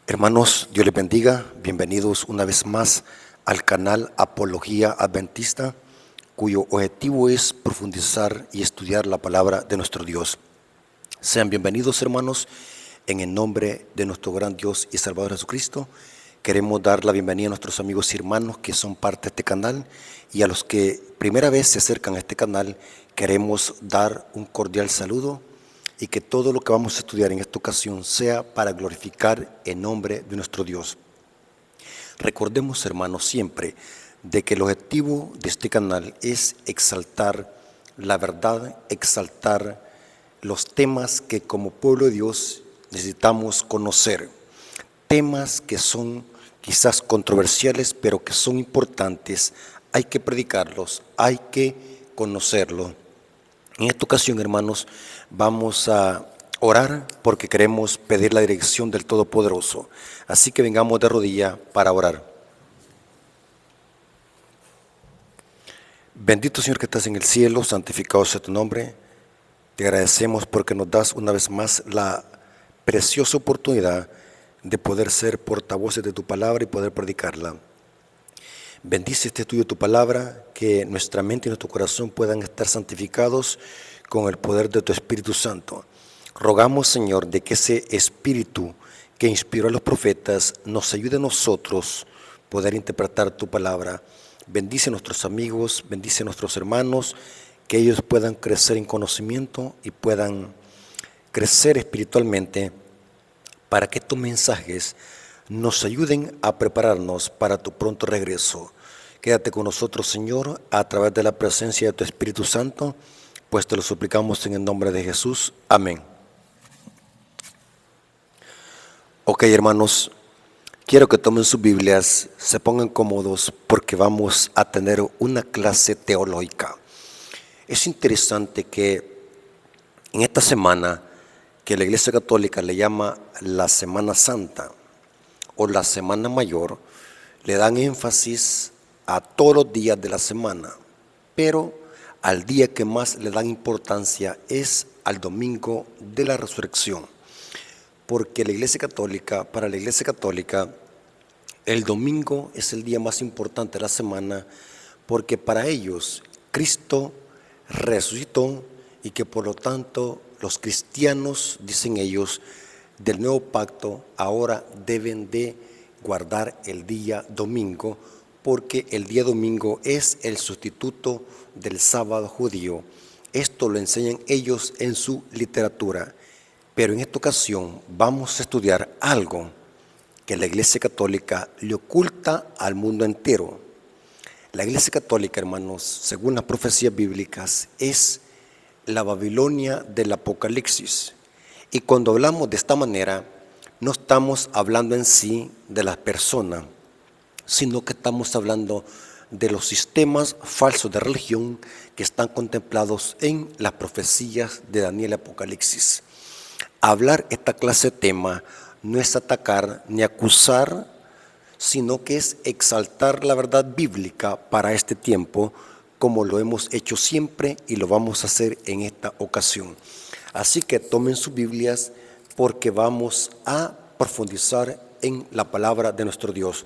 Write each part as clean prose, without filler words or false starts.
Hermanos, Dios les bendiga. Bienvenidos una vez más al canal Apología Adventista, cuyo objetivo es profundizar y estudiar la palabra de nuestro Dios. Sean bienvenidos, hermanos, en el nombre de nuestro gran Dios y Salvador Jesucristo. Queremos dar la bienvenida a nuestros amigos y hermanos que son parte de este canal, y a los que primera vez se acercan a este canal queremos dar un cordial saludo, y que todo lo que vamos a estudiar en esta ocasión sea para glorificar el nombre de nuestro Dios. Recordemos, hermanos, siempre de que el objetivo de este canal es exaltar la verdad, exaltar los temas que como pueblo de Dios necesitamos conocer, temas que son quizás controversiales, pero que son importantes. Hay que predicarlos, hay que conocerlos. En esta ocasión, hermanos, vamos a orar porque queremos pedir la dirección del Todopoderoso. Así que vengamos de rodilla para orar. Bendito Señor que estás en el cielo, santificado sea tu nombre. Te agradecemos porque nos das una vez más la preciosa oportunidad de poder ser portavoces de tu palabra y poder predicarla. Bendice este estudio de tu palabra, que nuestra mente y nuestro corazón puedan estar santificados con el poder de tu Espíritu Santo. Rogamos, Señor, de que ese Espíritu que inspiró a los profetas nos ayude a nosotros poder interpretar tu palabra. Bendice a nuestros amigos, bendice a nuestros hermanos, que ellos puedan crecer en conocimiento y puedan crecer espiritualmente, para que estos mensajes nos ayuden a prepararnos para tu pronto regreso. Quédate con nosotros, Señor, a través de la presencia de tu Espíritu Santo, pues te lo suplicamos en el nombre de Jesús. Amén. Ok, hermanos, quiero que tomen sus Biblias, se pongan cómodos porque vamos a tener una clase teológica. Es interesante que en esta semana, que la Iglesia Católica le llama la Semana Santa o la Semana Mayor, le dan énfasis a todos los días de la semana, pero al día que más le dan importancia es al domingo de la resurrección, porque para la Iglesia Católica, el domingo es el día más importante de la semana, porque para ellos Cristo resucitó y que por lo tanto los cristianos, dicen ellos, del nuevo pacto ahora deben de guardar el día domingo, porque el día domingo es el sustituto del sábado judío. Esto lo enseñan ellos en su literatura, pero en esta ocasión vamos a estudiar algo que la Iglesia Católica le oculta al mundo entero. La Iglesia Católica, hermanos, según las profecías bíblicas, es la Babilonia del Apocalipsis. Y cuando hablamos de esta manera, no estamos hablando en sí de las personas, sino que estamos hablando de los sistemas falsos de religión que están contemplados en las profecías de Daniel y Apocalipsis. Hablar esta clase de tema no es atacar ni acusar, sino que es exaltar la verdad bíblica para este tiempo, como lo hemos hecho siempre y lo vamos a hacer en esta ocasión. Así que tomen sus Biblias porque vamos a profundizar en la palabra de nuestro Dios.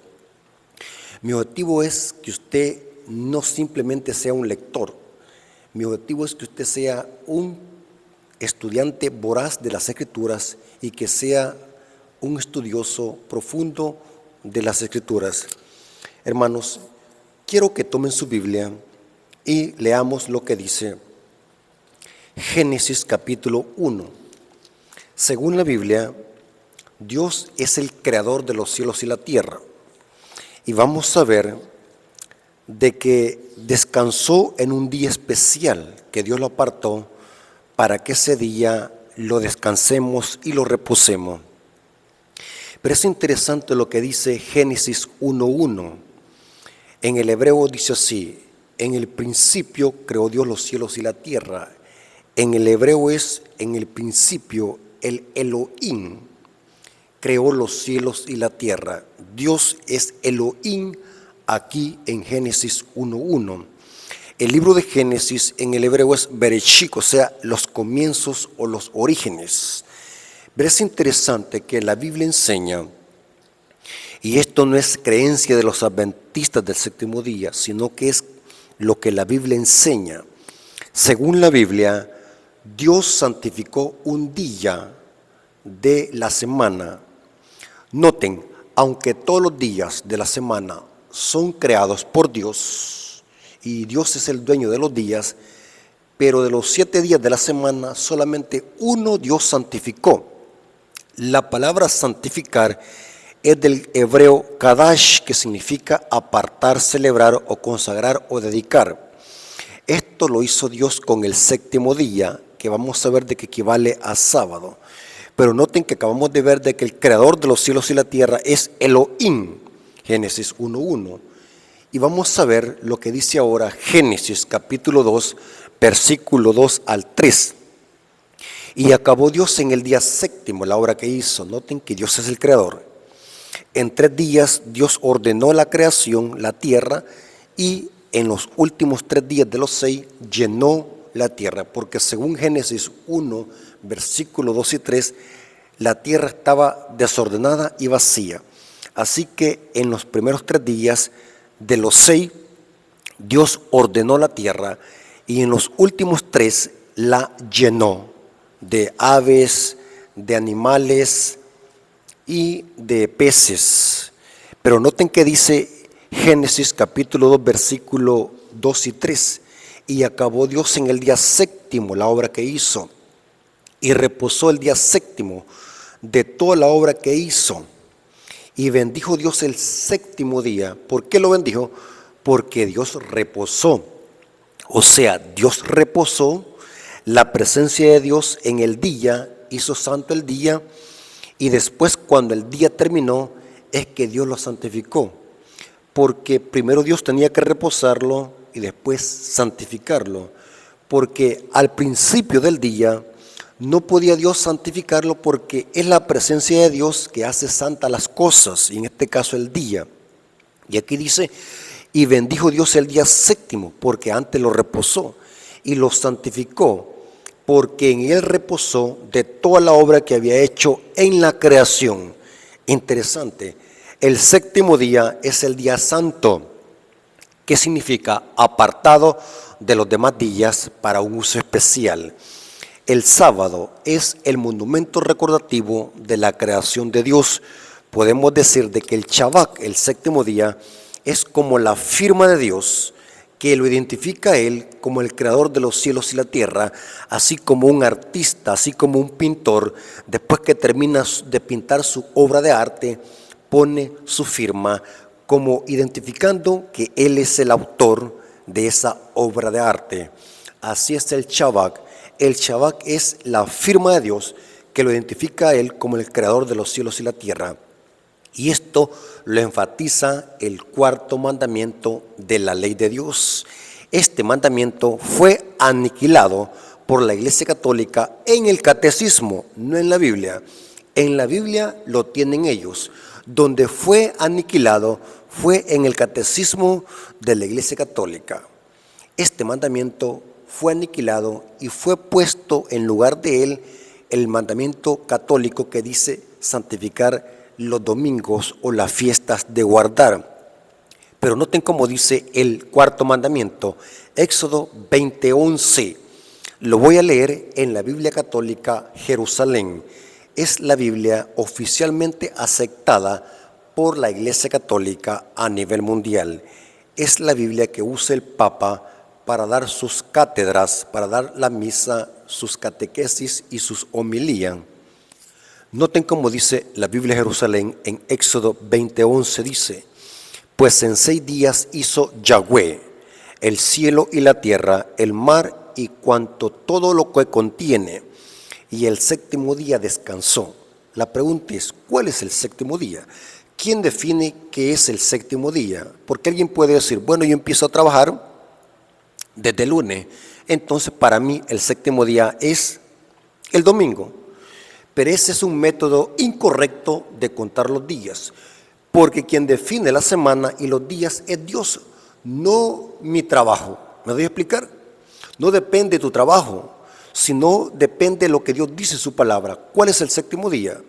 Mi objetivo es que usted no simplemente sea un lector. Mi objetivo es que usted sea un estudiante voraz de las Escrituras y que sea un estudioso profundo de las Escrituras. Hermanos, quiero que tomen su Biblia y leamos lo que dice Génesis capítulo 1. Según la Biblia, Dios es el creador de los cielos y la tierra. Y vamos a ver de que descansó en un día especial que Dios lo apartó para que ese día lo descansemos y lo reposemos. Pero es interesante lo que dice Génesis 1:1. En el hebreo dice así: en el principio creó Dios los cielos y la tierra. En el hebreo es en el principio, el Elohim creó los cielos y la tierra. Dios es Elohim aquí en Génesis 1:1. El libro de Génesis en el hebreo es Bereshit, o sea, los comienzos o los orígenes. Pero es interesante que la Biblia enseña Y esto no es creencia de los adventistas del séptimo día, sino que es lo que la Biblia enseña. Según la Biblia, Dios santificó un día de la semana. Noten, aunque todos los días de la semana son creados por Dios, y Dios es el dueño de los días, pero de los 7 días de la semana solamente uno Dios santificó. La palabra santificar es del hebreo kadash, que significa apartar, celebrar o consagrar o dedicar. Esto lo hizo Dios con el séptimo día, que vamos a ver de que equivale a sábado. Pero noten que acabamos de ver de que el creador de los cielos y la tierra es Elohim, Génesis 1:1. Y vamos a ver lo que dice ahora Génesis capítulo 2, versículo 2 al 3. Y acabó Dios en el día séptimo la obra que hizo. Noten que Dios es el creador. En 3 días Dios ordenó la creación, la tierra, y en los últimos 3 días de los 6 llenó la tierra, porque según Génesis 1, versículos 2 y 3, la tierra estaba desordenada y vacía. Así que en los primeros 3 días de los 6, Dios ordenó la tierra, y en los últimos 3 la llenó de aves, de animales y de peces. Pero noten que dice Génesis capítulo 2, versículo 2 y 3. Y acabó Dios en el día séptimo la obra que hizo, y reposó el día séptimo de toda la obra que hizo. Y bendijo Dios el séptimo día. ¿Por qué lo bendijo? Porque Dios reposó. O sea, Dios reposó, la presencia de Dios en el día, hizo santo el día, y después cuando el día terminó, es que Dios lo santificó. Porque primero Dios tenía que reposarlo y después santificarlo. Porque al principio del día no podía Dios santificarlo, porque es la presencia de Dios que hace santa las cosas, y en este caso el día. Y aquí dice, y bendijo Dios el día séptimo, porque antes lo reposó, y lo santificó, porque en él reposó de toda la obra que había hecho en la creación. Interesante, el séptimo día es el día santo, que significa apartado de los demás días para un uso especial. El sábado es el monumento recordativo de la creación de Dios. Podemos decir de que el Shabbat, el séptimo día, es como la firma de Dios, que lo identifica a Él como el creador de los cielos y la tierra, así como un artista, así como un pintor, después que termina de pintar su obra de arte, pone su firma como identificando que Él es el autor de esa obra de arte. Así es el Shabbat. El Shabbat es la firma de Dios que lo identifica a Él como el creador de los cielos y la tierra. Y esto lo enfatiza el cuarto mandamiento de la ley de Dios. Este mandamiento fue aniquilado por la Iglesia Católica en el Catecismo, no en la Biblia. En la Biblia lo tienen ellos. Donde fue aniquilado fue en el Catecismo de la Iglesia Católica. Este mandamiento fue aniquilado y fue puesto en lugar de él el mandamiento católico que dice santificar los domingos o las fiestas de guardar. Pero noten cómo dice el cuarto mandamiento, Éxodo 20:11. Lo voy a leer en la Biblia Católica Jerusalén. Es la Biblia oficialmente aceptada por la Iglesia Católica a nivel mundial. Es la Biblia que usa el Papa para dar sus cátedras, para dar la misa, sus catequesis y sus homilías. Noten cómo dice la Biblia Jerusalén en Éxodo 20:11, dice, pues en 6 días hizo Yahweh el cielo y la tierra, el mar y cuanto todo lo que contiene, y el séptimo día descansó. La pregunta es, ¿cuál es el séptimo día? ¿Quién define qué es el séptimo día? Porque alguien puede decir, bueno, yo empiezo a trabajar desde el lunes, entonces para mí el séptimo día es el domingo. Pero ese es un método incorrecto de contar los días, porque quien define la semana y los días es Dios, no mi trabajo. ¿Me doy a explicar? No depende de tu trabajo, sino depende de lo que Dios dice en su palabra. ¿Cuál es el séptimo día?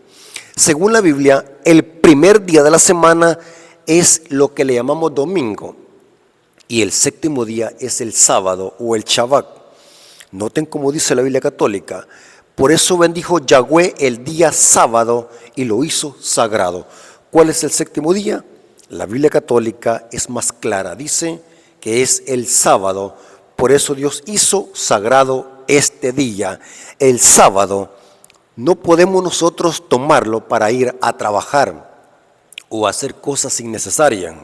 Según la Biblia, el primer día de la semana es lo que le llamamos domingo y el séptimo día es el sábado o el Shabbat. Noten cómo dice la Biblia católica. Por eso bendijo Yahweh el día sábado y lo hizo sagrado. ¿Cuál es el séptimo día? La Biblia católica es más clara. Dice que es el sábado. Por eso Dios hizo sagrado este día. El sábado no podemos nosotros tomarlo para ir a trabajar o hacer cosas innecesarias.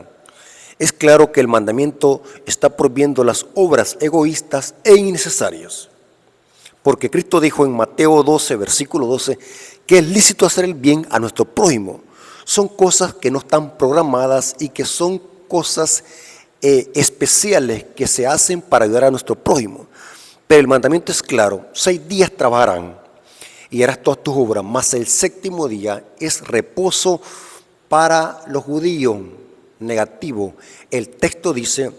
Es claro que el mandamiento está prohibiendo las obras egoístas e innecesarias. Porque Cristo dijo en Mateo 12, versículo 12, que es lícito hacer el bien a nuestro prójimo. Son cosas que no están programadas y que son cosas especiales que se hacen para ayudar a nuestro prójimo. Pero el mandamiento es claro, 6 días trabajarán y harás todas tus obras, mas el séptimo día es reposo para los judíos. Negativo. El texto dice,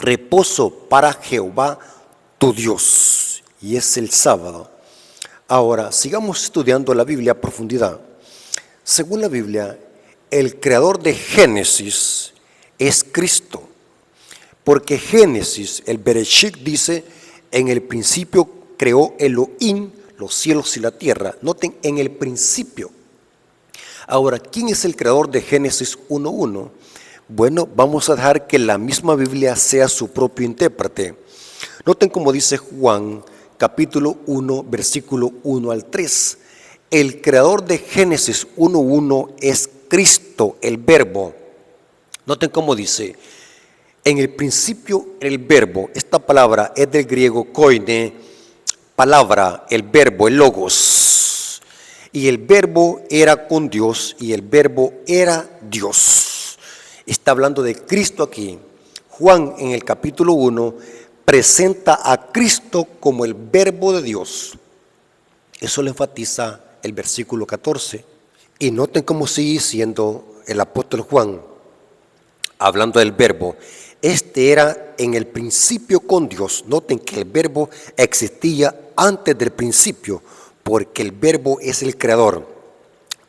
reposo para Jehová tu Dios. Y es el sábado. Ahora, sigamos estudiando la Biblia a profundidad. Según la Biblia, el creador de Génesis es Cristo. Porque Génesis, el Bereshit dice, en el principio creó Elohim los cielos y la tierra. Noten, en el principio. Ahora, ¿quién es el creador de Génesis 1:1? Bueno, vamos a dejar que la misma Biblia sea su propio intérprete. Noten cómo dice Juan, capítulo 1, versículo 1 al 3. El creador de Génesis 1:1 es Cristo, el Verbo. Noten cómo dice, en el principio el Verbo, esta palabra es del griego koine, palabra, el Verbo, el logos. Y el Verbo era con Dios y el Verbo era Dios. Está hablando de Cristo aquí. Juan en el capítulo 1 presenta a Cristo como el Verbo de Dios. Eso lo enfatiza el versículo 14. Y noten cómo sigue diciendo el apóstol Juan, hablando del Verbo. Este era en el principio con Dios. Noten que el Verbo existía antes del principio, porque el Verbo es el creador.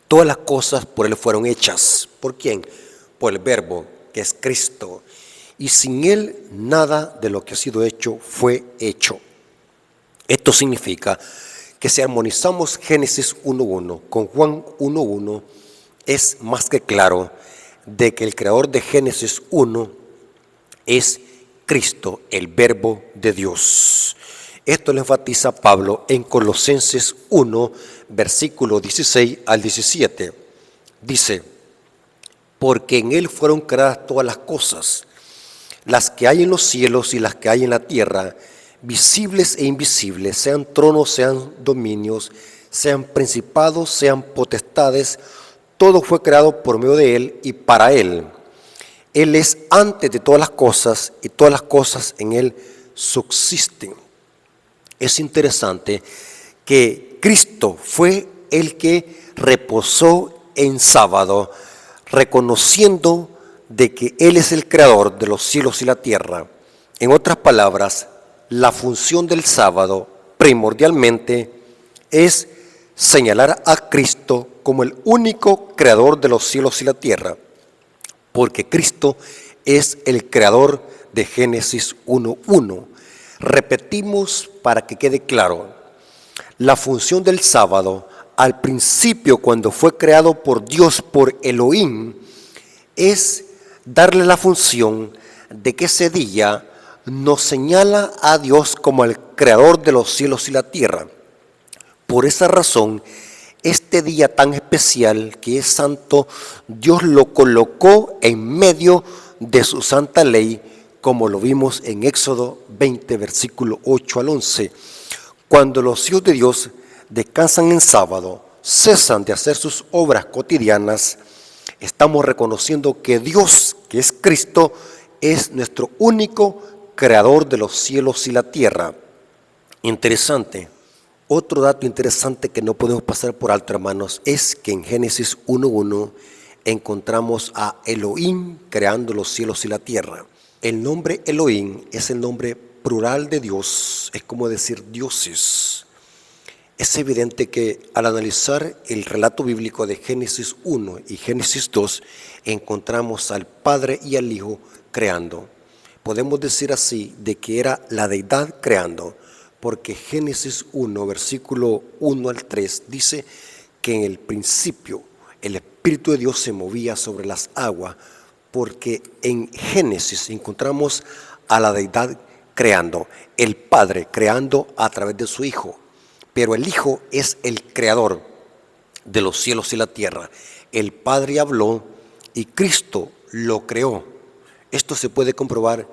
Todas las cosas por Él fueron hechas. ¿Por quién? Por el Verbo, que es Cristo. Y sin Él nada de lo que ha sido hecho fue hecho. Esto significa que si armonizamos Génesis 1:1 con Juan 1:1, es más que claro de que el creador de Génesis 1 es Cristo, el Verbo de Dios. Esto lo enfatiza Pablo en Colosenses 1, versículo 16 al 17. Dice, porque en Él fueron creadas todas las cosas, las que hay en los cielos y las que hay en la tierra, visibles e invisibles, sean tronos, sean dominios, sean principados, sean potestades, todo fue creado por medio de Él y para Él. Él es antes de todas las cosas y todas las cosas en Él subsisten. Es interesante que Cristo fue el que reposó en sábado, reconociendo de que Él es el creador de los cielos y la tierra. En otras palabras, la función del sábado primordialmente es señalar a Cristo como el único creador de los cielos y la tierra, porque Cristo es el creador de Génesis 1:1. Repetimos para que quede claro, la función del sábado al principio cuando fue creado por Dios, por Elohim, es darle la función de que ese día nos señala a Dios como el creador de los cielos y la tierra. Por esa razón, este día tan especial que es santo, Dios lo colocó en medio de su santa ley, como lo vimos en Éxodo 20, versículo 8 al 11. Cuando los hijos de Dios descansan en sábado, cesan de hacer sus obras cotidianas, estamos reconociendo que Dios, que es Cristo, es nuestro único creador de los cielos y la tierra. Interesante. Otro dato interesante que no podemos pasar por alto, hermanos, es que en Génesis 1:1 encontramos a Elohim creando los cielos y la tierra. El nombre Elohim es el nombre plural de Dios, es como decir dioses. Es evidente que al analizar el relato bíblico de Génesis 1 y Génesis 2, encontramos al Padre y al Hijo creando. Podemos decir así de que era la deidad creando, porque Génesis 1, versículo 1 al 3, dice que en el principio el Espíritu de Dios se movía sobre las aguas, porque en Génesis encontramos a la deidad creando, el Padre creando a través de su Hijo. Pero el Hijo es el creador de los cielos y la tierra. El Padre habló y Cristo lo creó. Esto se puede comprobar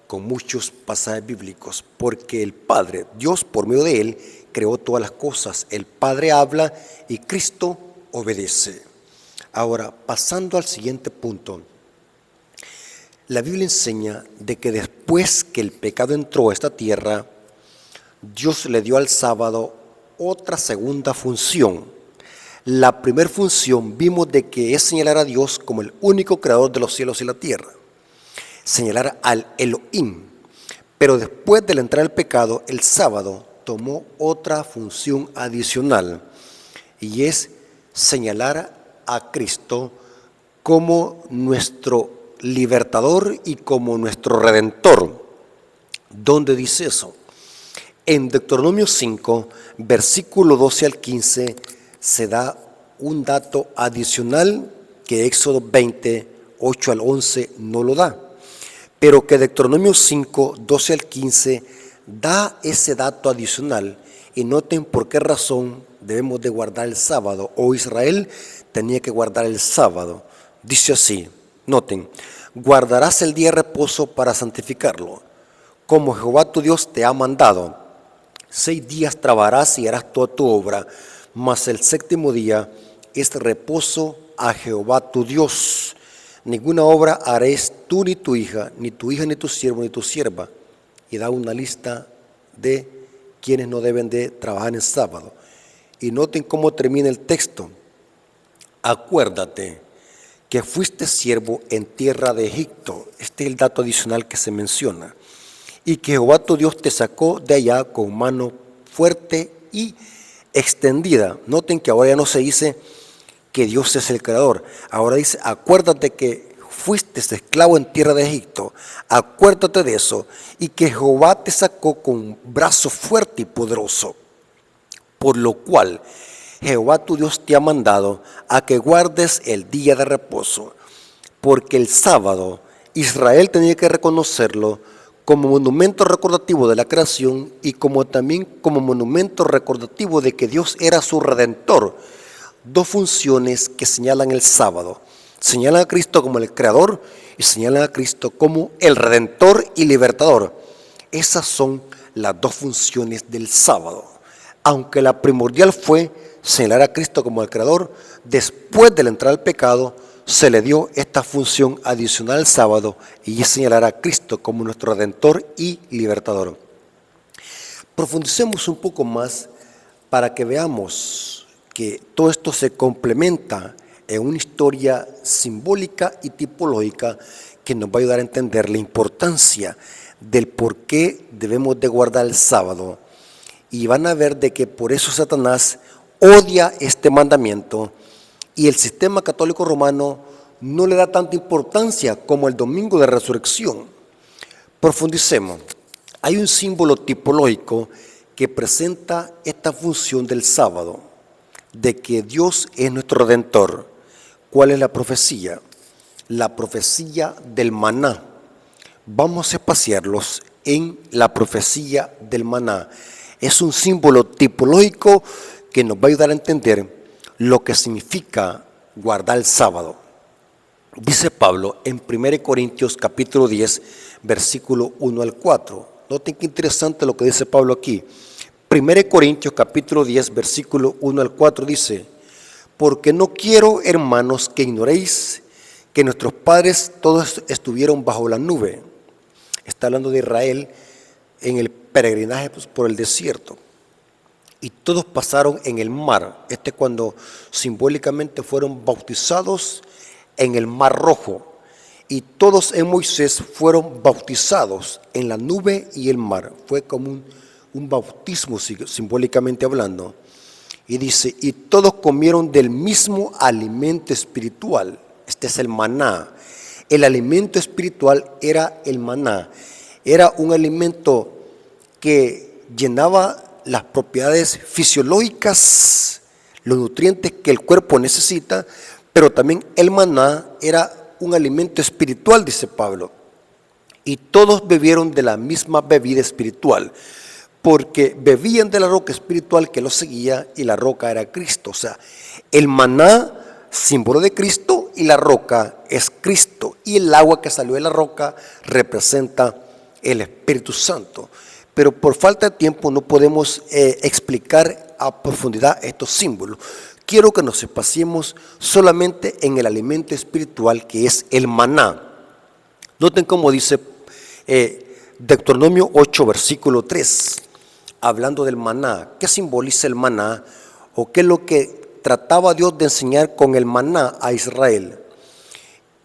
con muchos pasajes bíblicos, porque el Padre, Dios por medio de Él, creó todas las cosas. El Padre habla y Cristo obedece. Ahora, pasando al siguiente punto, la Biblia enseña de que después que el pecado entró a esta tierra, Dios le dio al sábado otra segunda función. La primera función vimos de que es señalar a Dios como el único creador de los cielos y la tierra, señalar al Elohim. Pero después de la entrada del pecado, el sábado tomó otra función adicional, y es señalar a Cristo como nuestro libertador y como nuestro redentor. ¿Dónde dice eso? En Deuteronomio 5, versículo 12 al 15, se da un dato adicional que Éxodo 20, 8 al 11 no lo da, pero que Deuteronomio 5, 12 al 15 da ese dato adicional. Y noten por qué razón debemos de guardar el sábado, o Israel tenía que guardar el sábado. Dice así, noten: guardarás el día de reposo para santificarlo, como Jehová tu Dios te ha mandado. 6 días trabajarás y harás toda tu obra, mas el séptimo día es reposo a Jehová tu Dios. Ninguna obra haréis tú ni tu hija, ni tu siervo, ni tu sierva. Y da una lista de quienes no deben de trabajar en sábado. Y noten cómo termina el texto. Acuérdate que fuiste siervo en tierra de Egipto. Este es el dato adicional que se menciona. Y que Jehová tu Dios te sacó de allá con mano fuerte y extendida. Noten que ahora ya no se dice que Dios es el creador. Ahora dice, acuérdate que fuiste esclavo en tierra de Egipto. Acuérdate de eso. Y que Jehová te sacó con brazo fuerte y poderoso. Por lo cual Jehová tu Dios te ha mandado a que guardes el día de reposo. Porque el sábado Israel tenía que reconocerlo como monumento recordativo de la creación y como también como monumento recordativo de que Dios era su redentor. 2 funciones que señalan el sábado. Señalan a Cristo como el creador y señalan a Cristo como el redentor y libertador. Esas son las 2 funciones del sábado. Aunque la primordial fue señalar a Cristo como el creador, después de la entrada del pecado se le dio esta función adicional al sábado, y es señalar a Cristo como nuestro redentor y libertador. Profundicemos un poco más para que veamos que todo esto se complementa en una historia simbólica y tipológica que nos va a ayudar a entender la importancia del por qué debemos de guardar el sábado. Y van a ver de que por eso Satanás odia este mandamiento, y el sistema católico romano no le da tanta importancia como el domingo de resurrección. Profundicemos. Hay un símbolo tipológico que presenta esta función del sábado, de que Dios es nuestro redentor. ¿Cuál es la profecía? La profecía del maná. Vamos a espaciarlos en la profecía del maná. Es un símbolo tipológico que nos va a ayudar a entender lo que significa guardar el sábado. Dice Pablo en 1 Corintios capítulo 10, versículo 1 al 4. Noten qué interesante lo que dice Pablo aquí. 1 Corintios capítulo 10, versículo 1 al 4 dice: porque no quiero, hermanos, que ignoréis que nuestros padres todos estuvieron bajo la nube. Está hablando de Israel en el peregrinaje por el desierto. Y todos pasaron en el mar. Cuando simbólicamente fueron bautizados en el mar rojo. Y todos en Moisés fueron bautizados en la nube y el mar. Fue como un bautismo simbólicamente hablando. Y dice, y todos comieron del mismo alimento espiritual. Este es el maná. El alimento espiritual era el maná. Era un alimento que llenaba las propiedades fisiológicas, los nutrientes que el cuerpo necesita, pero también el maná era un alimento espiritual, dice Pablo. Y todos bebieron de la misma bebida espiritual, porque bebían de la roca espiritual que los seguía, y la roca era Cristo. O sea, el maná, símbolo de Cristo, y la roca es Cristo, y el agua que salió de la roca representa el Espíritu Santo. Pero por falta de tiempo no podemos explicar a profundidad estos símbolos. Quiero que nos espaciemos solamente en el alimento espiritual, que es el maná. Noten cómo dice Deuteronomio 8, versículo 3, hablando del maná. ¿Qué simboliza el maná? ¿O qué es lo que trataba Dios de enseñar con el maná a Israel?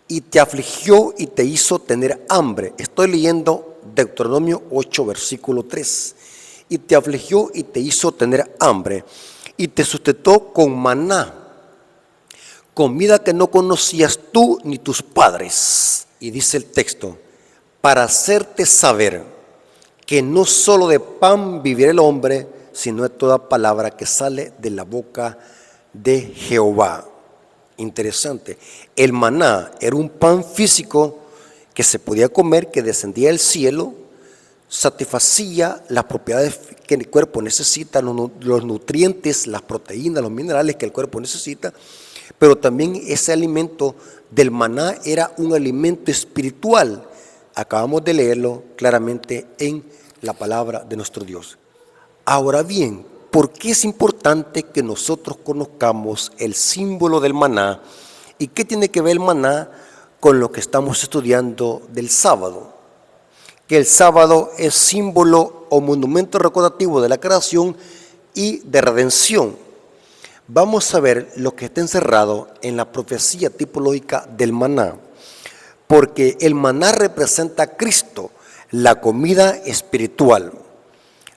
Y te afligió y te hizo tener hambre. Estoy leyendo Deuteronomio 8, versículo 3. Y te afligió y te hizo tener hambre, y te sustentó con maná, comida que no conocías tú ni tus padres. Y dice el texto, para hacerte saber que no solo de pan vivirá el hombre, sino de toda palabra que sale de la boca de Jehová. Interesante. El maná era un pan físico que se podía comer, que descendía del cielo, satisfacía las propiedades que el cuerpo necesita, los nutrientes, las proteínas, los minerales que el cuerpo necesita, pero también ese alimento del maná era un alimento espiritual. Acabamos de leerlo claramente en la palabra de nuestro Dios. Ahora bien, ¿por qué es importante que nosotros conozcamos el símbolo del maná? ¿Y qué tiene que ver el maná con lo que estamos estudiando del sábado? Que el sábado es símbolo o monumento recordativo de la creación y de redención. Vamos a ver lo que está encerrado en la profecía tipológica del maná, porque el maná representa a Cristo, la comida espiritual.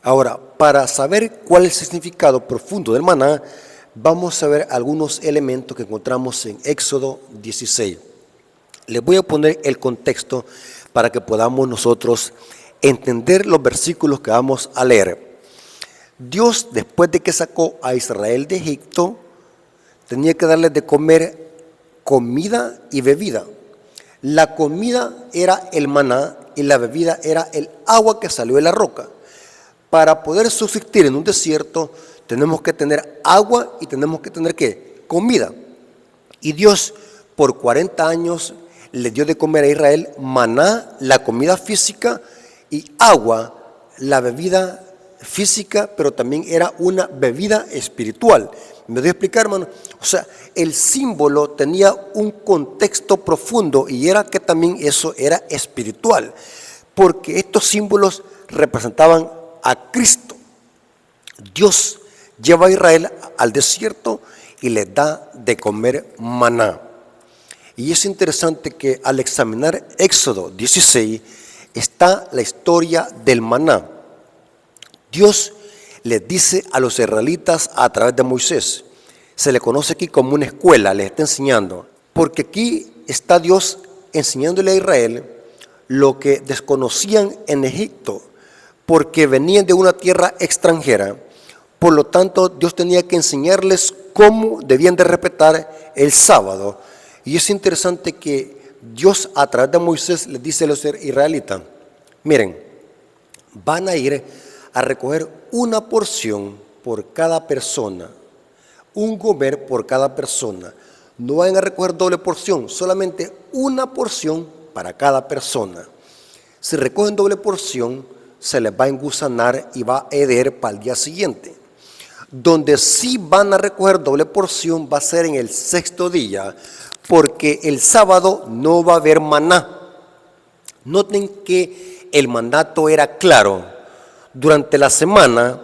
Ahora, para saber cuál es el significado profundo del maná, vamos a ver algunos elementos que encontramos en Éxodo 16. Les voy a poner el contexto para que podamos nosotros entender los versículos que vamos a leer. Dios, después de que sacó a Israel de Egipto, tenía que darles de comer comida y bebida. La comida era el maná y la bebida era el agua que salió de la roca. Para poder subsistir en un desierto, tenemos que tener agua y tenemos que tener ¿qué? Comida. Y Dios, por 40 años, le dio de comer a Israel maná, la comida física, y agua, la bebida física, pero también era una bebida espiritual. ¿Me doy a explicar, hermano? O sea, el símbolo tenía un contexto profundo, y era que también eso era espiritual, porque estos símbolos representaban a Cristo. Dios lleva a Israel al desierto y les da de comer maná. Y es interesante que al examinar Éxodo 16 está la historia del maná. Dios les dice a los israelitas a través de Moisés, se le conoce aquí como una escuela, les está enseñando, porque aquí está Dios enseñándole a Israel lo que desconocían en Egipto, porque venían de una tierra extranjera. Por lo tanto, Dios tenía que enseñarles cómo debían de respetar el sábado. Y es interesante que Dios a través de Moisés les dice a los israelitas, miren, van a ir a recoger una porción por cada persona, un gomer por cada persona. No van a recoger doble porción, solamente una porción para cada persona. Si recogen doble porción, se les va a engusanar y va a heder para el día siguiente. Donde sí van a recoger doble porción va a ser en el sexto día, porque el sábado no va a haber maná. Noten que el mandato era claro. Durante la semana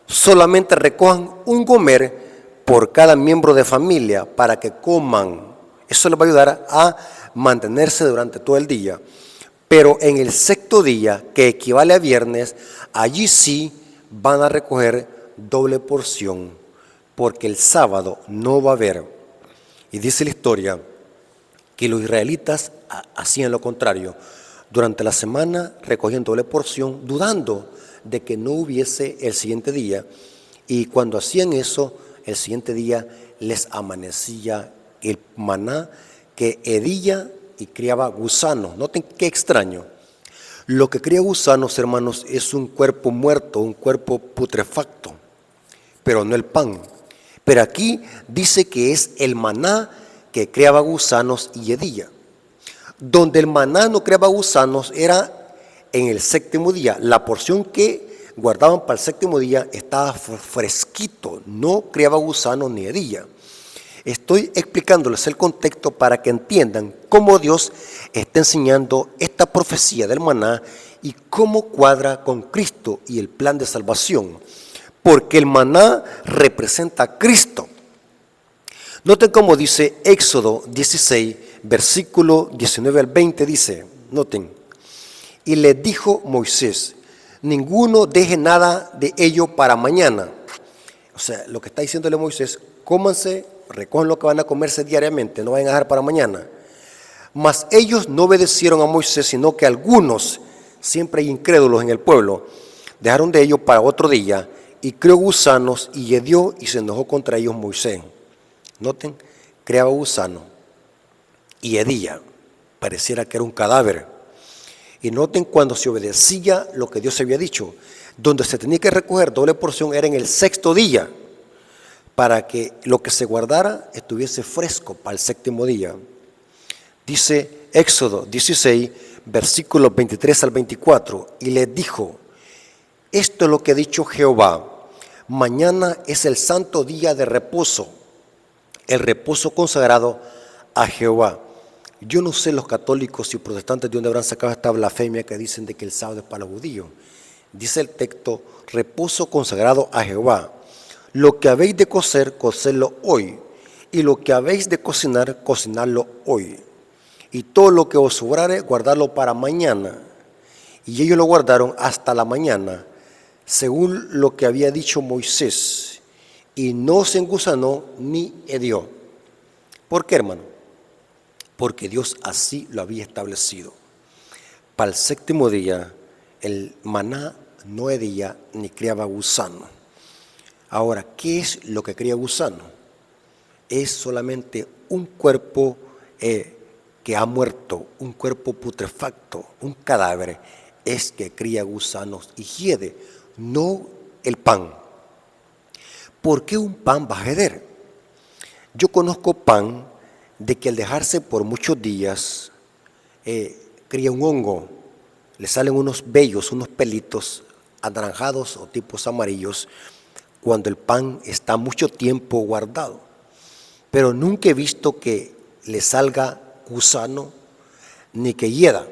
solamente recojan un gomer por cada miembro de familia para que coman. Eso les va a ayudar a mantenerse durante todo el día. Pero en el sexto día, que equivale a viernes, allí sí van a recoger doble porción. porque el sábado no va a haber. Y dice la historia que los israelitas hacían lo contrario. Durante la semana recogían doble porción, dudando de que no hubiese el siguiente día. Y cuando hacían eso, el siguiente día les amanecía el maná que hedía y criaba gusanos. Noten qué extraño. Lo que cría gusanos, hermanos, es un cuerpo muerto, un cuerpo putrefacto, pero no el pan. Pero aquí dice que es el maná que creaba gusanos y hedía. Donde el maná no creaba gusanos era en el séptimo día. La porción que guardaban para el séptimo día estaba fresquito, no creaba gusanos ni hedía. Estoy explicándoles el contexto para que entiendan cómo Dios está enseñando esta profecía del maná y cómo cuadra con Cristo y el plan de salvación. Porque el maná representa a Cristo. Noten cómo dice Éxodo 16, versículo 19 al 20, dice, noten, y le dijo Moisés, ninguno deje nada de ello para mañana. O sea, lo que está diciéndole Moisés, cómanse, recogen lo que van a comerse diariamente, no vayan a dejar para mañana. Mas ellos no obedecieron a Moisés, sino que algunos, siempre hay incrédulos en el pueblo, dejaron de ello para otro día, y crió gusanos y hedió y se enojó contra ellos Moisés. Noten, creaba gusano y hedía, pareciera que era un cadáver. Y noten cuando se obedecía lo que Dios había dicho, donde se tenía que recoger doble porción era en el sexto día, para que lo que se guardara estuviese fresco para el séptimo día. Dice Éxodo 16, versículos 23 al 24, y les dijo, esto es lo que ha dicho Jehová, mañana es el santo día de reposo, el reposo consagrado a Jehová. Yo no sé los católicos y protestantes de dónde habrán sacado esta blasfemia que dicen de que el sábado es para los judíos. Dice el texto, reposo consagrado a Jehová. Lo que habéis de cocer, cocedlo hoy, y lo que habéis de cocinar, cocinadlo hoy. Y todo lo que os sobrare, guardadlo para mañana. Y ellos lo guardaron hasta la mañana, según lo que había dicho Moisés, y no se engusanó ni hedió. ¿Por qué, hermano? Porque Dios así lo había establecido. Para el séptimo día, el maná no hedía ni criaba gusano. Ahora, ¿qué es lo que cría gusano? Es solamente un cuerpo que ha muerto, un cuerpo putrefacto, un cadáver, es que cría gusanos y hiede, no el pan. ¿Por qué un pan va a heder? Yo conozco pan de que al dejarse por muchos días cría un hongo, le salen unos vellos, unos pelitos anaranjados o tipos amarillos cuando el pan está mucho tiempo guardado. Pero nunca he visto que le salga gusano ni que hieda,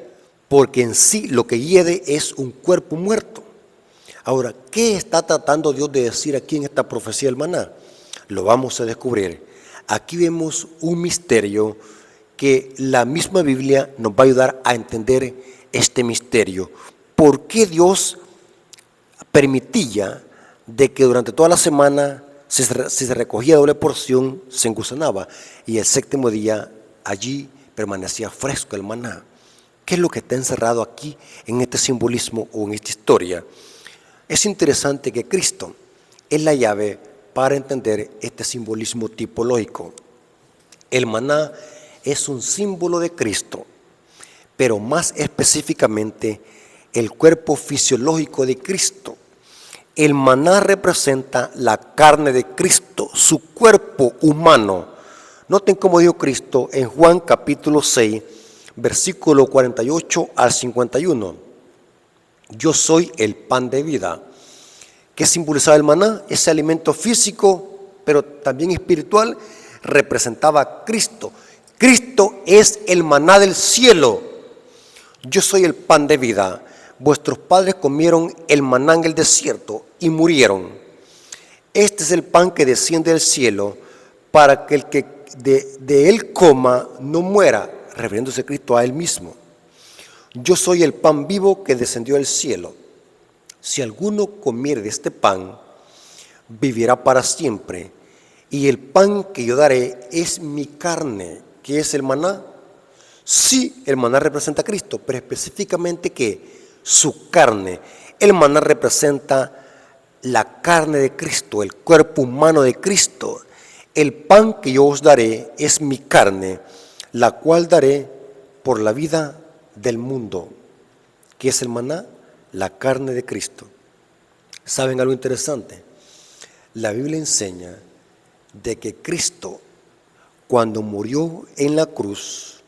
porque en sí lo que hiede es un cuerpo muerto. Ahora, ¿qué está tratando Dios de decir aquí en esta profecía del maná? Lo vamos a descubrir. Aquí vemos un misterio que la misma Biblia nos va a ayudar a entender este misterio. ¿Por qué Dios permitía de que durante toda la semana si se recogía doble porción, se engusanaba, y el séptimo día allí permanecía fresco el maná? ¿Qué es lo que está encerrado aquí en este simbolismo o en esta historia? Es interesante que Cristo es la llave para entender este simbolismo tipológico. El maná es un símbolo de Cristo, pero más específicamente el cuerpo fisiológico de Cristo. El maná representa la carne de Cristo, su cuerpo humano. Noten cómo dijo Cristo en Juan capítulo 6, versículo 48 al 51. Yo soy el pan de vida. ¿Qué simbolizaba el maná? Ese alimento físico, pero también espiritual, representaba a Cristo. Cristo es el maná del cielo. Yo soy el pan de vida. Vuestros padres comieron el maná en el desierto y murieron. Este es el pan que desciende del cielo para que el que de él coma no muera, refiriéndose a Cristo a él mismo. Yo soy el pan vivo que descendió del cielo. Si alguno comiere de este pan, vivirá para siempre. Y el pan que yo daré es mi carne. ¿Qué es el maná? Sí, el maná representa a Cristo, pero específicamente ¿qué? Su carne. El maná representa la carne de Cristo, el cuerpo humano de Cristo. El pan que yo os daré es mi carne, la cual daré por la vida del mundo. ¿Qué es el maná? La carne de Cristo. ¿Saben algo interesante? La Biblia enseña de que Cristo, cuando murió en la cruz,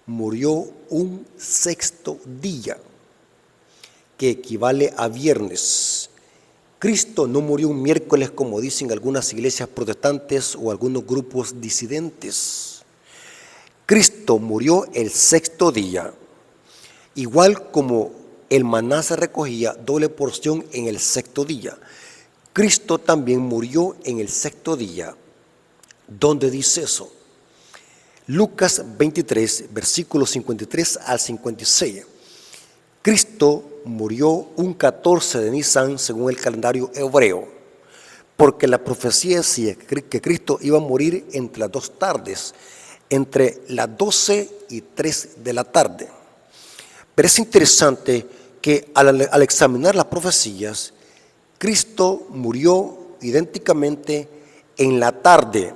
murió un sexto día, que equivale a viernes. Cristo no murió un miércoles como dicen algunas iglesias protestantes o algunos grupos disidentes. Cristo murió el sexto día, igual como el maná se recogía doble porción en el sexto día. Cristo también murió en el sexto día. ¿Dónde dice eso? Lucas 23, versículos 53 al 56. Cristo murió un 14 de Nisan según el calendario hebreo, porque la profecía decía que Cristo iba a morir entre las 2 tardes, entre las 12 y 3 de la tarde. Pero es interesante que al examinar las profecías, Cristo murió idénticamente en la tarde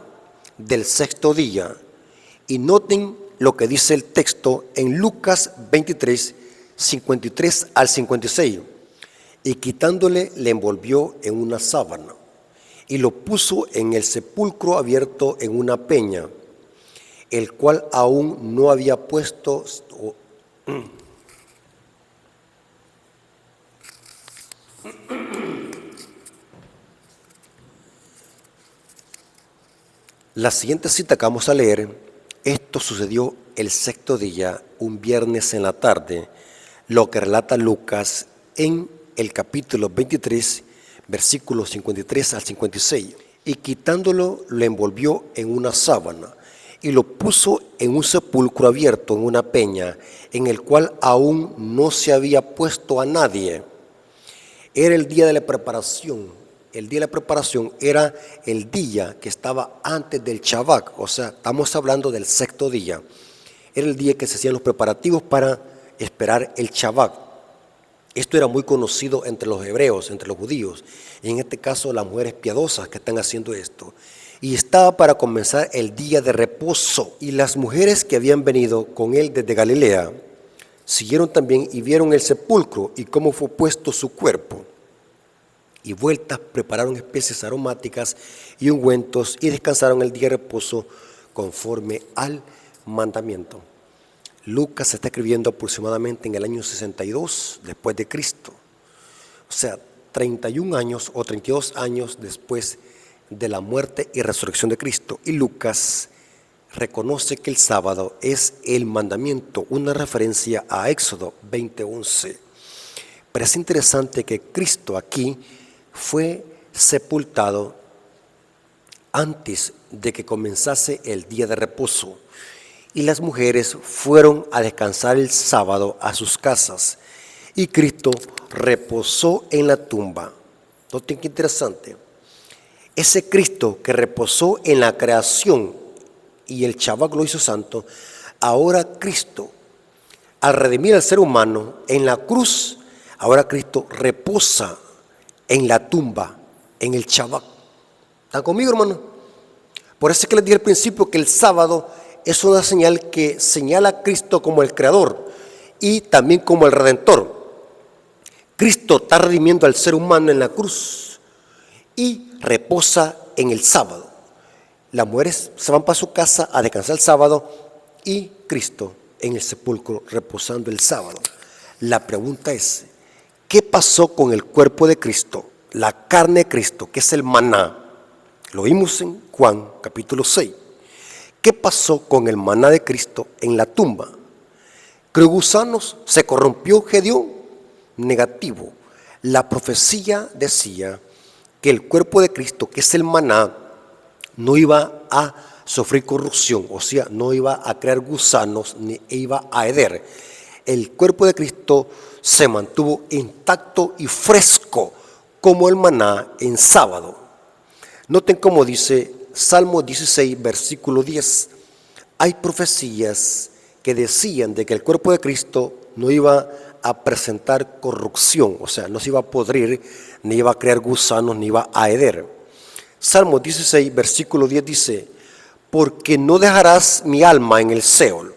del sexto día. Y noten lo que dice el texto en Lucas 23, 53 al 56. Y quitándole, le envolvió en una sábana y lo puso en el sepulcro abierto en una peña, el cual aún no había puesto. La siguiente cita que vamos a leer, esto sucedió el sexto día, un viernes en la tarde, lo que relata Lucas en el capítulo 23, versículos 53 al 56. Y quitándolo, lo envolvió en una sábana y lo puso en un sepulcro abierto, en una peña, en el cual aún no se había puesto a nadie. Era el día de la preparación. El día de la preparación era el día que estaba antes del Shabbat, o sea, estamos hablando del sexto día. Era el día que se hacían los preparativos para esperar el Shabbat. Esto era muy conocido entre los hebreos, entre los judíos, y en este caso las mujeres piadosas que están haciendo esto. Y estaba para comenzar el día de reposo. Y las mujeres que habían venido con él desde Galilea siguieron también y vieron el sepulcro y cómo fue puesto su cuerpo. Y vueltas prepararon especies aromáticas y ungüentos y descansaron el día de reposo conforme al mandamiento. Lucas está escribiendo aproximadamente en el año 62 después de Cristo. O sea, 31 años o 32 años después de la muerte y resurrección de Cristo. Y Lucas reconoce que el sábado es el mandamiento, una referencia a Éxodo 20:11. Pero es interesante que Cristo aquí fue sepultado antes de que comenzase el día de reposo y las mujeres fueron a descansar el sábado a sus casas y Cristo reposó en la tumba. Noten qué interesante. Ese Cristo que reposó en la creación y el Shabbat lo hizo santo, ahora Cristo, al redimir al ser humano en la cruz, ahora Cristo reposa en la tumba, en el Shabbat. ¿Están conmigo, hermano? Por eso es que les dije al principio que el sábado es una señal que señala a Cristo como el Creador y también como el Redentor. Cristo está redimiendo al ser humano en la cruz y reposa en el sábado. Las mujeres se van para su casa a descansar el sábado y Cristo en el sepulcro reposando el sábado. La pregunta es, ¿qué pasó con el cuerpo de Cristo, la carne de Cristo, que es el maná? Lo vimos en Juan capítulo 6. ¿Qué pasó con el maná de Cristo en la tumba? ¿Creó gusanos? ¿Se corrompió Gedeón? Negativo. La profecía decía que el cuerpo de Cristo, que es el maná, no iba a sufrir corrupción, o sea, no iba a crear gusanos ni iba a heder. El cuerpo de Cristo se mantuvo intacto y fresco como el maná en sábado. Noten cómo dice Salmo 16, versículo 10. Hay profecías que decían de que el cuerpo de Cristo no iba a presentar corrupción, o sea, no se iba a podrir, ni iba a crear gusanos, ni iba a heder. Salmo 16, versículo 10 dice: porque no dejarás mi alma en el Seol,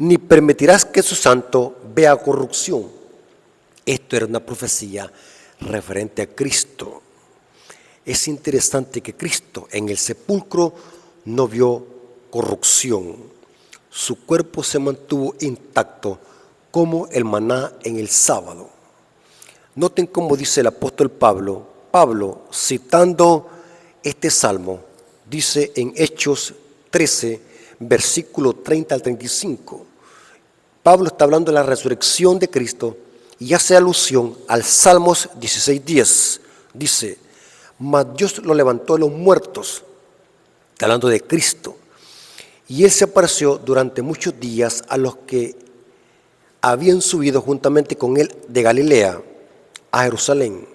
ni permitirás que su santo vea corrupción. Esto era una profecía referente a Cristo. Es interesante que Cristo en el sepulcro no vio corrupción. Su cuerpo se mantuvo intacto como el maná en el sábado. Noten cómo dice el apóstol Pablo. Pablo, citando este salmo, dice en Hechos 13, versículo 30 al 35. Pablo está hablando de la resurrección de Cristo y hace alusión al Salmos 16:10. Dice: mas Dios lo levantó de los muertos, está hablando de Cristo, y Él se apareció durante muchos días a los que habían subido juntamente con Él de Galilea a Jerusalén,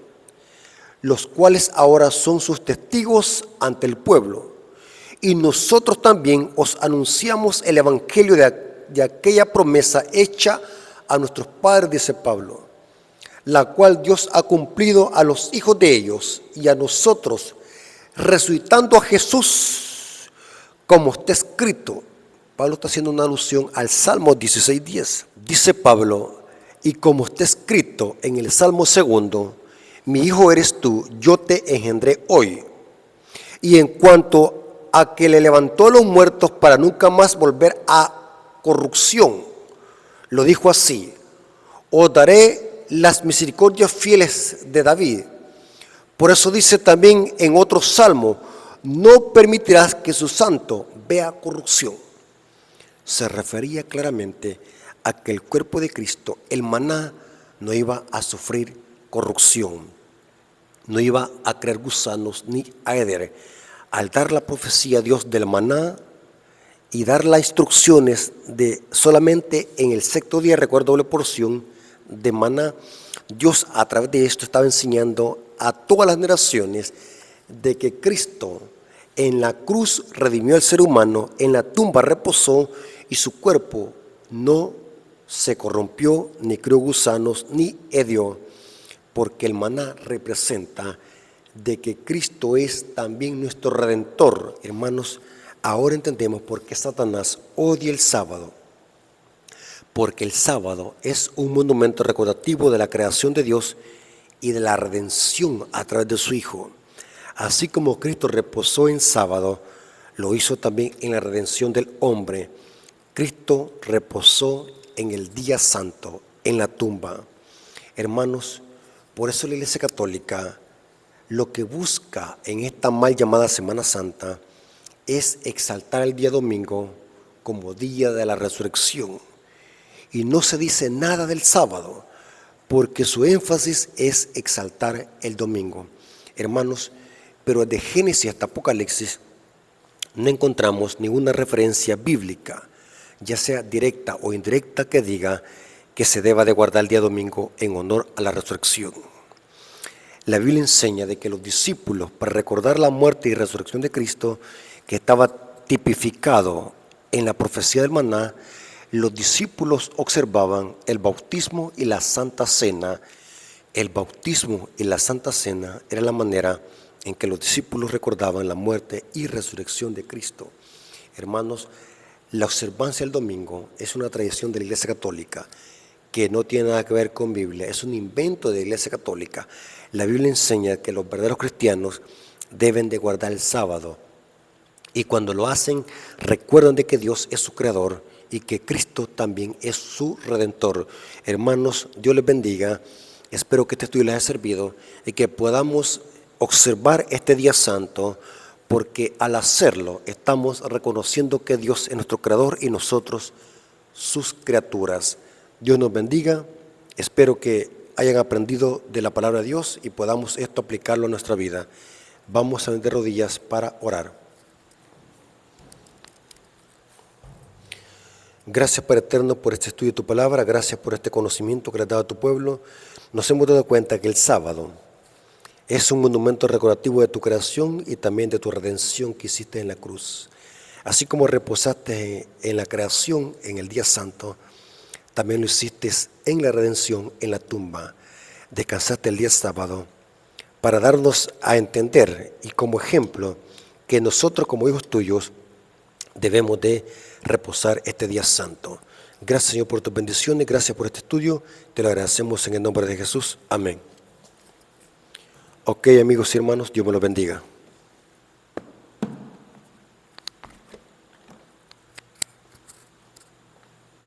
los cuales ahora son sus testigos ante el pueblo. Y nosotros también os anunciamos el evangelio de aquella promesa hecha a nuestros padres, dice Pablo, la cual Dios ha cumplido a los hijos de ellos y a nosotros, resucitando a Jesús, como está escrito. Pablo está haciendo una alusión al Salmo 16:10. Dice Pablo: y como está escrito en el Salmo 2, mi hijo eres tú, yo te engendré hoy. Y en cuanto a que le levantó a los muertos para nunca más volver a corrupción, lo dijo así: os daré las misericordias fieles de David. Por eso dice también en otro salmo: no permitirás que su santo vea corrupción. Se refería claramente a que el cuerpo de Cristo, el maná, no iba a sufrir corrupción, no iba a crear gusanos ni a heder. Al dar la profecía a Dios del maná y dar las instrucciones de solamente en el sexto día recoger doble porción de maná, Dios a través de esto estaba enseñando a todas las generaciones de que Cristo en la cruz redimió al ser humano, en la tumba reposó y su cuerpo no se corrompió, ni creó gusanos, ni hedió, porque el maná representa de que Cristo es también nuestro Redentor. Hermanos, ahora entendemos por qué Satanás odia el sábado. Porque el sábado es un monumento recordativo de la creación de Dios y de la redención a través de su Hijo. Así como Cristo reposó en sábado, lo hizo también en la redención del hombre. Cristo reposó en el día santo, en la tumba. Hermanos, por eso la Iglesia Católica lo que busca en esta mal llamada Semana Santa es exaltar el día domingo como día de la resurrección. Y no se dice nada del sábado, porque su énfasis es exaltar el domingo. Hermanos, pero de Génesis hasta Apocalipsis no encontramos ninguna referencia bíblica, ya sea directa o indirecta, que diga que se deba de guardar el día domingo en honor a la resurrección. La Biblia enseña de que los discípulos, para recordar la muerte y resurrección de Cristo, que estaba tipificado en la profecía del maná, los discípulos observaban el bautismo y la Santa Cena. El bautismo y la Santa Cena era la manera en que los discípulos recordaban la muerte y resurrección de Cristo. Hermanos, la observancia del domingo es una tradición de la Iglesia Católica que no tiene nada que ver con Biblia, es un invento de la Iglesia Católica. La Biblia enseña que los verdaderos cristianos deben de guardar el sábado, y cuando lo hacen recuerdan de que Dios es su creador y que Cristo también es su redentor. Hermanos, Dios les bendiga. Espero que este estudio les haya servido y que podamos observar este día santo, porque al hacerlo estamos reconociendo que Dios es nuestro creador y nosotros sus criaturas. Dios nos bendiga. Espero que hayan aprendido de la palabra de Dios y podamos esto aplicarlo a nuestra vida. Vamos a de rodillas para orar. Gracias, Padre eterno, por este estudio de tu palabra. Gracias por este conocimiento que le has dado a tu pueblo. Nos hemos dado cuenta que el sábado Es un monumento recordativo de tu creación y también de tu redención que hiciste en la cruz. Así como reposaste en la creación en el día santo, también lo hiciste en la redención en la tumba. Descansaste el día sábado para darnos a entender y como ejemplo que nosotros como hijos tuyos debemos de reposar este día santo. Gracias, Señor, por tus bendiciones, gracias por este estudio, te lo agradecemos en el nombre de Jesús. Amén. Ok, amigos y hermanos, Dios me los bendiga.